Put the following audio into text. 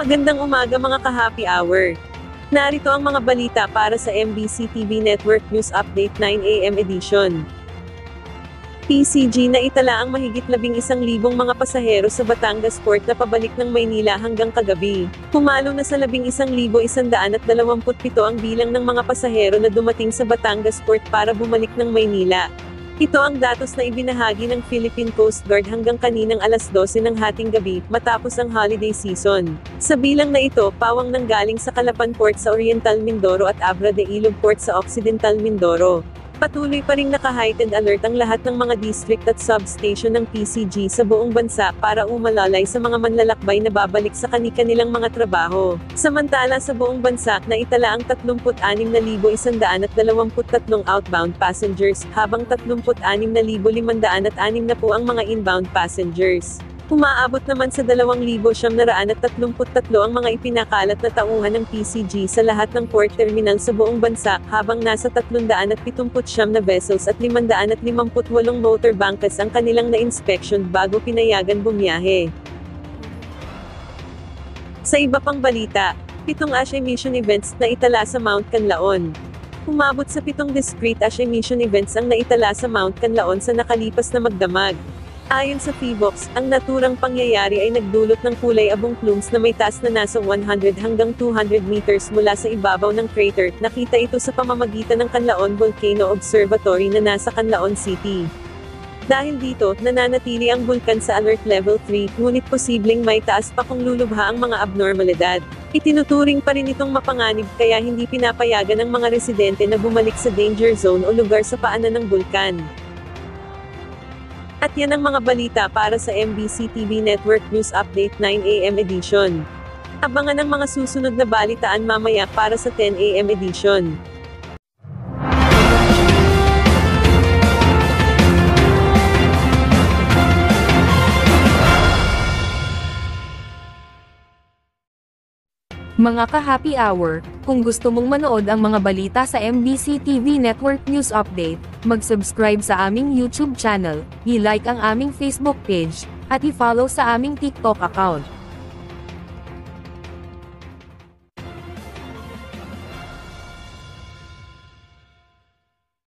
Magandang umaga mga ka-happy hour. Narito ang mga balita para sa MBC TV Network News Update 9 AM edition. PCG na itala ang mahigit 11,000 mga pasahero sa Batangas Port na pabalik ng Maynila hanggang kagabi. Pumalo na sa 11,127 ang bilang ng mga pasahero na dumating sa Batangas Port para bumalik ng Maynila. Ito ang datos na ibinahagi ng Philippine Coast Guard hanggang kaninang alas 12 ng hating gabi, matapos ang holiday season. Sa bilang na ito, pawang nanggaling sa Calapan Port sa Oriental Mindoro at Abra de Ilog Port sa Occidental Mindoro. Patuloy pa ring naka-heightened alert ang lahat ng mga district at substation ng PCG sa buong bansa para umalalay sa mga manlalakbay na babalik sa kani-kanilang mga trabaho. Samantala sa buong bansa, naitala ang 36,123 outbound passengers, habang 36,560 ang mga inbound passengers. Umaabot naman sa 2,933 ang mga ipinakalat na tauhan ng PCG sa lahat ng port terminal sa buong bansa, habang nasa 379 na vessels at 558 motor bunkers ang kanilang na-inspection bago pinayagan bumiyahe. Sa iba pang balita, 7 ASIA mission events na itala sa Mount Canlaon. Umabot sa 7 discrete ASIA mission events ang naitala sa Mount Canlaon sa nakalipas na magdamag. Ayon sa PHIVOLCS, ang naturang pangyayari ay nagdulot ng kulay abong plumes na may taas na nasa 100 hanggang 200 meters mula sa ibabaw ng crater. Nakita ito sa pamamagitan ng Canlaon Volcano Observatory na nasa Canlaon City. Dahil dito, nananatili ang bulkan sa Alert Level 3, ngunit posibleng may taas pa kung lulubha ang mga abnormalidad. Itinuturing pa rin itong mapanganib, kaya hindi pinapayagan ng mga residente na bumalik sa danger zone o lugar sa paanan ng bulkan. At yan ang mga balita para sa MBC TV Network News Update 9 AM edition. Abangan ang mga susunod na balitaan mamaya para sa 10 AM edition. Mga ka-happy hour, kung gusto mong manood ang mga balita sa MBC TV Network News Update, mag-subscribe sa aming YouTube channel, i-like ang aming Facebook page, at i-follow sa aming TikTok account.